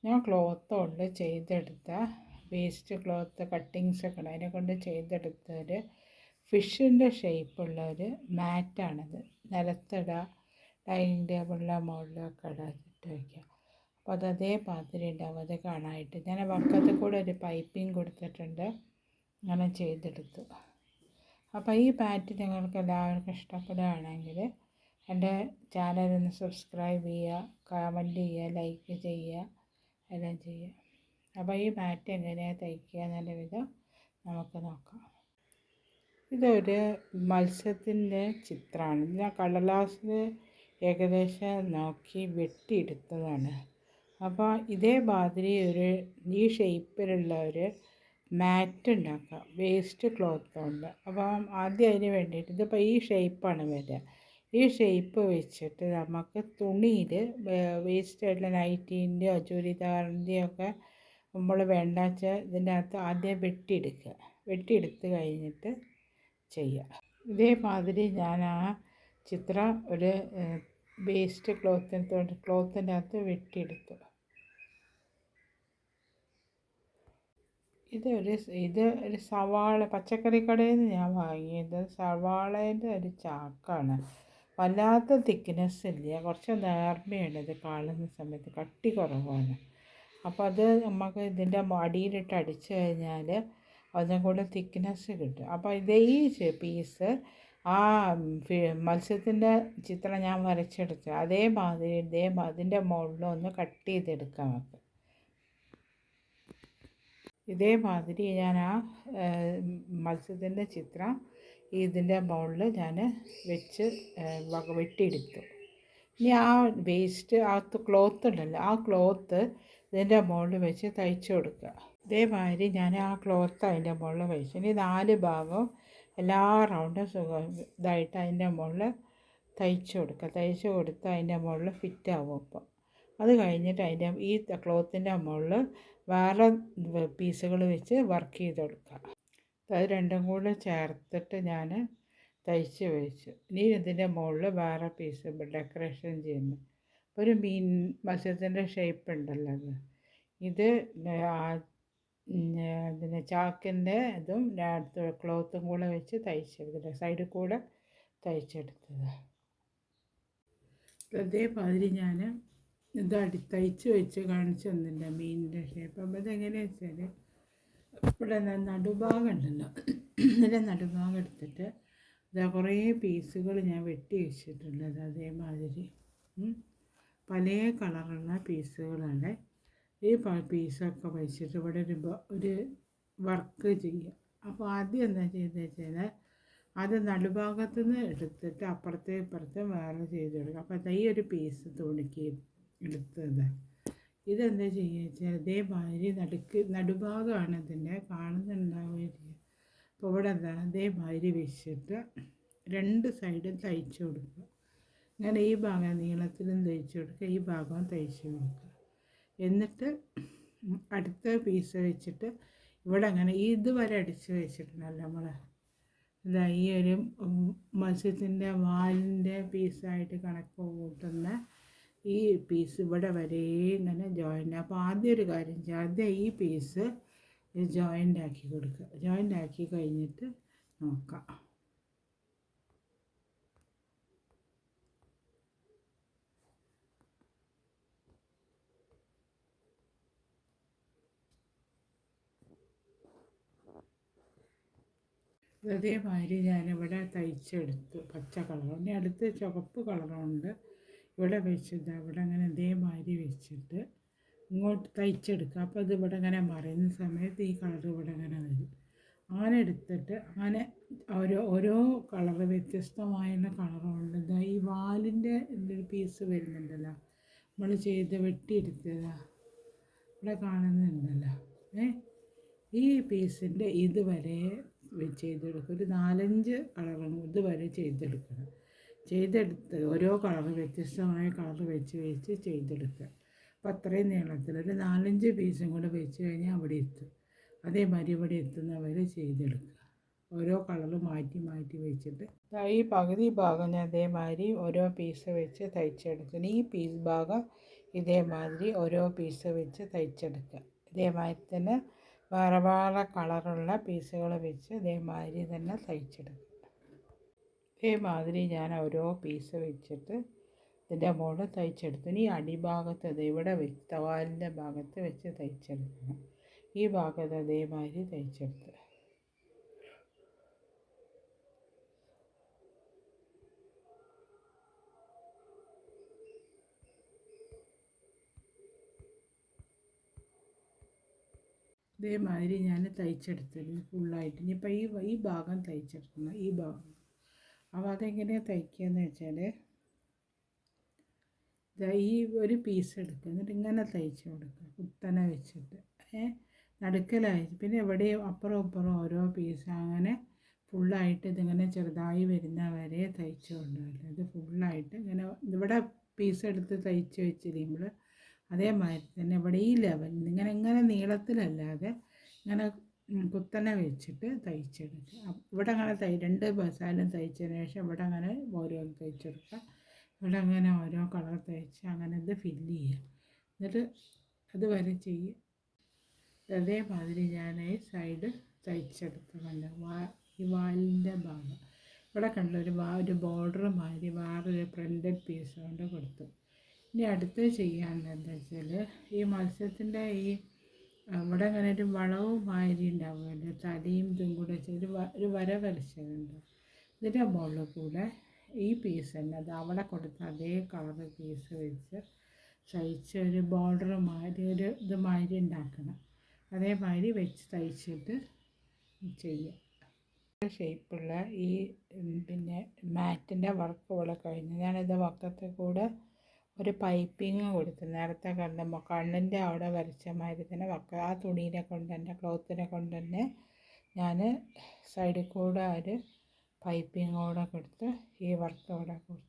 ഞാൻ ക്ലോത്ത് കൊണ്ട് ചെയ്തെടുത്ത വേസ്റ്റ് ക്ലോത്ത് കട്ടിങ്സൊക്കെ ഉണ്ട്, അതിനെ കൊണ്ട് ചെയ്തെടുത്ത ഒരു ഫിഷിൻ്റെ ഷേപ്പുള്ള ഒരു മാറ്റാണിത്. നിലത്തിടുക, ഡൈനിങ് ടേബിളിലെ മുകളിലൊക്കെ ഇട്ട് വയ്ക്കുക. അപ്പോൾ അത് അതേമാതിരി ഉണ്ടാവും. അത് കാണാനായിട്ട് ഞാൻ വക്കത്തിൽ കൂടെ ഒരു പൈപ്പിംഗ് കൊടുത്തിട്ടുണ്ട്. അങ്ങനെ ചെയ്തെടുത്തു. അപ്പോൾ ഈ പാറ്റ് നിങ്ങൾക്ക് എല്ലാവർക്കും ഇഷ്ടപ്പെടുകയാണെങ്കിൽ എൻ്റെ ചാനലൊന്ന് സബ്സ്ക്രൈബ് ചെയ്യുക, കമൻറ്റ് ചെയ്യുക, ലൈക്ക് ചെയ്യുക, എല്ലാം ചെയ്യുക. അപ്പോൾ ഈ മാറ്റ് എങ്ങനെയാണ് തയ്ക്കുക എന്നുള്ള വിധം നമുക്ക് നോക്കാം. ഇതൊരു മത്സ്യത്തിൻ്റെ ചിത്രമാണ്. ഞാൻ കടലാസിൽ ഏകദേശം നോക്കി വെട്ടിയെടുത്തതാണ്. അപ്പോൾ ഇതേമാതിരി ഈ ഷേപ്പിലുള്ള ഒരു മാറ്റ് ഉണ്ടാക്കാം വേസ്റ്റ് ക്ലോത്ത് കൊണ്ട്. അപ്പം ആദ്യം അതിന് വേണ്ടിയിട്ട് ഇതിപ്പോൾ ഈ ഷേപ്പാണ് വരിക. ഈ ഷേപ്പ് വെച്ചിട്ട് നമുക്ക് തുണിയിൽ വേസ്റ്റ് ആയിട്ടുള്ള നൈറ്റീൻ്റെയോ ചുരിദാറിൻ്റെയോ ഒക്കെ നമ്മൾ വേണ്ട വെച്ചാൽ ഇതിൻ്റെ അകത്ത് ആദ്യം വെട്ടിയെടുത്ത് കഴിഞ്ഞിട്ട് ചെയ്യുക. ഇതേമാതിരി ഞാൻ ആ ചിത്രം ഒരു വേസ്റ്റ് ക്ലോത്തിൻ്റെ അകത്ത് വെട്ടിയെടുത്തു. ഇത് ഒരു സവാള പച്ചക്കറി കടയിൽ നിന്ന് ഞാൻ വാങ്ങിയത് സവാളേൻ്റെ ഒരു ചാക്കാണ്. വല്ലാത്ത തിക്നെസ് ഇല്ല, കുറച്ച് നേർമയാണ്. ഇത് കാണുന്ന സമയത്ത് കട്ടി കുറവാണ്. അപ്പോൾ അത് നമുക്ക് ഇതിൻ്റെ അടിയിലിട്ട് അടിച്ചു കഴിഞ്ഞാൽ അതും കൂടെ തിക്നെസ് കിട്ടും. അപ്പോൾ ഈ പീസ് ആ മത്സ്യത്തിൻ്റെ ചിത്രം ഞാൻ വരച്ചെടുത്ത് അതേമാതിരി അതിൻ്റെ മുകളിലൊന്ന് കട്ട് ചെയ്തെടുക്കാം നമുക്ക്. ഇതേമാതിരി ഞാൻ ആ മത്സ്യത്തിൻ്റെ ചിത്രം ഇതിൻ്റെ മുകളിൽ ഞാൻ വെച്ച് വെട്ടിയെടുത്തു. ഇനി ആ വേസ്റ്റ് ക്ലോത്ത് ഉണ്ടല്ലോ, ആ ക്ലോത്ത് ഇതിൻ്റെ മുകളിൽ വെച്ച് തയ്ച്ചു കൊടുക്കുക. ഇതേമാതിരി ഞാൻ ആ ക്ലോത്ത് അതിൻ്റെ മുകളിൽ വെച്ചു. ഇനി 4 ഭാഗവും എല്ലാ റൗണ്ടും ഇതായിട്ട് അതിൻ്റെ മുകളിൽ തയ്ച്ചു കൊടുത്ത് അതിൻ്റെ മുകളിൽ ഫിറ്റാവും. അപ്പം അത് കഴിഞ്ഞിട്ട് ഈ ക്ലോത്തിൻ്റെ മുകളിൽ വേറെ പീസുകൾ വെച്ച് വർക്ക് ചെയ്ത് കൊടുക്കുക. അത് രണ്ടും കൂടെ ചേർത്തിട്ട് ഞാൻ തയ്ച്ച് വെച്ചു. ഇനി ഇതിൻ്റെ മുകളിൽ വേറെ പീസ് ഡെക്കറേഷൻ ചെയ്യുന്നു. ഒരു മത്സ്യത്തിൻ്റെ ഷേപ്പ് ഉണ്ടല്ലോ ഇത് ഇതിന് ചാക്കിൻ്റെ ഇതും ക്ലോത്തും കൂടെ വെച്ച് തയ്ച്ചെടുത്തിട്ട് സൈഡിൽ കൂടെ തയ്ച്ചെടുത്തത്. അതേമാതിരി ഞാൻ തയ്ച്ച് വെച്ച് കാണിച്ചു തന്നില്ല മീനിൻ്റെ ഷേപ്പ്. അപ്പോൾ ഇതെങ്ങനെയാണെന്ന് വെച്ചാൽ ഇവിടെ നടുഭാഗം ഉണ്ടല്ലോ, ഇതിൻ്റെ നടുഭാഗം എടുത്തിട്ട് കുറേ പീസുകൾ ഞാൻ വെട്ടി വെച്ചിട്ടുള്ളത്. അതേമാതിരി പല കളറുള്ള പീസുകളാണ്. ഈ പീസൊക്കെ വെച്ചിട്ട് ഇവിടെ ഒരു വർക്ക് ചെയ്യുക. അപ്പോൾ ആദ്യം എന്താ ചെയ്തത് വെച്ചാൽ അത് നടുഭാഗത്തു നിന്ന് എടുത്തിട്ട് അപ്പുറത്തെ ഇപ്പുറത്തെ വേറെ ചെയ്ത് കൊടുക്കുക. അപ്പോൾ ഈ ഒരു പീസ് തുണിക്ക് എടുത്തത് ഇതെന്താ ചെയ്യുക വെച്ചാൽ അതേമാതിരി നടുഭാഗമാണ് ഇതിൻ്റെ കാണുന്നുണ്ടാവുക. അപ്പോൾ ഇവിടെ എന്താ അതേമാതിരി വെച്ചിട്ട് 2 സൈഡും തയ്ച്ചു കൊടുക്കുക. അങ്ങനെ ഈ ഭാഗം നീളത്തിലും തയ്ച്ചു കൊടുക്കുക, ഈ ഭാഗവും തയ്ച്ചു കൊടുക്കുക. എന്നിട്ട് അടുത്ത പീസ് വെച്ചിട്ട് ഇവിടെ അങ്ങനെ ഇതുവരെ അടിച്ച് വെച്ചിട്ടുണ്ടല്ലോ നമ്മൾ ഈ ഒരു മത്സ്യത്തിൻ്റെ വാലിൻ്റെ പീസായിട്ട് കണക്ക് കൂട്ടുന്ന ഈ പീസ് ഇവിടെ വരെ ഇങ്ങനെ ജോയിൻ്റ്. അപ്പോൾ ആദ്യം ഒരു കാര്യം ചെയ്യുക, ആദ്യം ഈ പീസ് ജോയിൻ്റ് ആക്കി കൊടുക്കുക. ജോയിൻ്റ് ആക്കി കഴിഞ്ഞിട്ട് നോക്കാം. അതേമാതിരി ഞാനിവിടെ തയ്ച്ചെടുത്തു പച്ച കളർ. ഇനി അടുത്ത് ചുവപ്പ് കളറുണ്ട് ഇവിടെ വെച്ചിട്ട് അവിടെ അങ്ങനെ ഇതേമാതിരി വെച്ചിട്ട് ഇങ്ങോട്ട് തയ്ച്ചെടുക്കുക. അപ്പോൾ ഇത് ഇവിടെ ഇങ്ങനെ മറയുന്ന സമയത്ത് ഈ കളർ ഇവിടെ ഇങ്ങനെ വരും. അങ്ങനെ എടുത്തിട്ട് അങ്ങനെ ഓരോ കളറ് വ്യത്യസ്തമായുള്ള കളറുണ്ട്. ഈ വാലിൻ്റെ ഒരു പീസ് വരുന്നുണ്ടല്ലോ, നമ്മൾ വെട്ടിയെടുത്തതാ ഇവിടെ കാണുന്നുണ്ടല്ലോ. ഈ പീസിൻ്റെ ഇതുവരെ ചെയ്തെടുക്കുക. ഒരു 4-5 കളറും ഇതുവരെ ചെയ്തെടുത്ത് ഓരോ കളറ് വ്യത്യസ്തമായ കളർ വെച്ച് ചെയ്തെടുക്കുക. അപ്പോൾ അത്രയും നീളത്തിൽ ഒരു 4-5 പീസും കൂടെ വെച്ച് കഴിഞ്ഞാൽ അവിടെ എത്തും. അതേമാതിരി ഇവിടെ എത്തുന്നവരെ ചെയ്തെടുക്കുക. ഓരോ കളറ് മാറ്റി വെച്ചിട്ട് ഈ പകുതി ഭാഗം ഞാൻ അതേമാതിരി ഓരോ പീസ് വെച്ച് തയ്ച്ചെടുക്കുന്നു. ഈ ഭാഗം ഇതേമാതിരി ഓരോ പീസ് വെച്ച് തയ്ച്ചെടുക്കുക. ഇതേമാതിരി തന്നെ വേറെ വേറെ കളറുള്ള പീസുകൾ വെച്ച് ഇതേമാതിരി തന്നെ തയ്ച്ചെടുക്കുക. ഇതേമാതിരി ഞാൻ ഓരോ പീസ് വെച്ചിട്ട് ഇതിൻ്റെ മുകളിൽ തയ്ച്ചെടുത്തു. ഇനി അടിഭാഗത്ത് ഇവിടെ വെച്ച് തവാലിൻ്റെ ഭാഗത്ത് വെച്ച് തയ്ച്ചെടുക്കണം. ഈ ഭാഗത്ത് അതേമാതിരി തയ്ച്ചെടുത്ത് ഇതേമാതിരി ഞാൻ തയ്ച്ചെടുത്തത് ഫുള്ളായിട്ട്. ഇനിയിപ്പോൾ ഈ ഭാഗം തയ്ച്ചെടുക്കണം. ഈ ഭാഗം അപ്പോൾ അതെങ്ങനെയാണ് തയ്ക്കുകയെന്ന് വെച്ചാൽ ഈ ഒരു പീസ് എടുക്കുക, എന്നിട്ട് ഇങ്ങനെ തയ്ച്ച് കൊടുക്കുക കുത്തനെ വെച്ചിട്ട് നടുക്കലായി. പിന്നെ എവിടെയും അപ്പുറം ഇപ്പുറം ഓരോ പീസ് അങ്ങനെ ഫുള്ളായിട്ട് ഇതിങ്ങനെ ചെറുതായി വരുന്ന വരെ തയ്ച്ച് കൊണ്ടുവരില്ല. ഇത് ഫുള്ളായിട്ട് ഇങ്ങനെ ഇവിടെ പീസ് എടുത്ത് തയ്ച്ച് വെച്ചിരിക്കുമ്പോൾ അതേമാതിരി തന്നെ ഇവിടെ ഈ ലെവലിൽ ഇങ്ങനെ നീളത്തിലല്ലാതെ ഇങ്ങനെ കുത്തനെ വെച്ചിട്ട് തയ്ച്ചെടുക്കുക. ഇവിടെ അങ്ങനെ രണ്ട് ബസാലും തയ്ച്ചതിന് ശേഷം ഇവിടെ അങ്ങനെ ഓരോ തയ്ച്ചെടുക്കുക. ഇവിടെ അങ്ങനെ ഓരോ കളർ തയ്ച്ച് അങ്ങനെ ഇത് ഫില്ല് ചെയ്യുക. എന്നിട്ട് അത് വരെ ചെയ്യുക. അതേമാതിരി ഞാൻ ഈ സൈഡ് തയ്ച്ചെടുത്ത് ഈ വാലിൻ്റെ ഭാഗം ഇവിടെ കണ്ട ഒരു ബോർഡർ മാതിരി വേറൊരു പ്രിൻ്റഡ് പീസ് കൊണ്ട് കൊടുത്തു. ഇനി അടുത്ത് ചെയ്യാനുള്ളത് എന്താ വെച്ചാൽ ഈ മത്സ്യത്തിൻ്റെ ഇവിടെ അങ്ങനെ ഒരു വളവും മാതിരി ഉണ്ടാവുമല്ലോ, തലയും ഇതും കൂടെ ഒരു വര വരച്ചതുണ്ടാവും. ഇതിൻ്റെ മുകളിൽ കൂടെ ഈ പീസ് തന്നെ അത് അവിടെ കൊടുത്ത അതേ കളർ പീസ് വെച്ച് തയ്ച്ച് ഒരു ബോർഡർ മാതിരി ഇത് മാതിരി ഉണ്ടാക്കണം. അതേമാതിരി വെച്ച് തയ്ച്ചിട്ട് ചെയ്യുക. ഷേപ്പുള്ള ഈ പിന്നെ മാറ്റിൻ്റെ വർക്ക് ഇവിടെ കഴിഞ്ഞു. ഞാനിത് വക്കത്തിൽ കൂടെ ഒരു പൈപ്പിങ് കൊടുത്തു. നേരത്തെ കണ്ണിൻ്റെ അവിടെ വരച്ച മാതിരി തന്നെ ആ തുണീനെ കൊണ്ട് തന്നെ ക്ലോത്തിനെ കൊണ്ട് തന്നെ ഞാൻ സൈഡിൽ കൂടെ ഒരു പൈപ്പിങ് കൂടെ കൊടുത്ത് ഈ വർക്ക് ഇവിടെ കൊടുത്തു.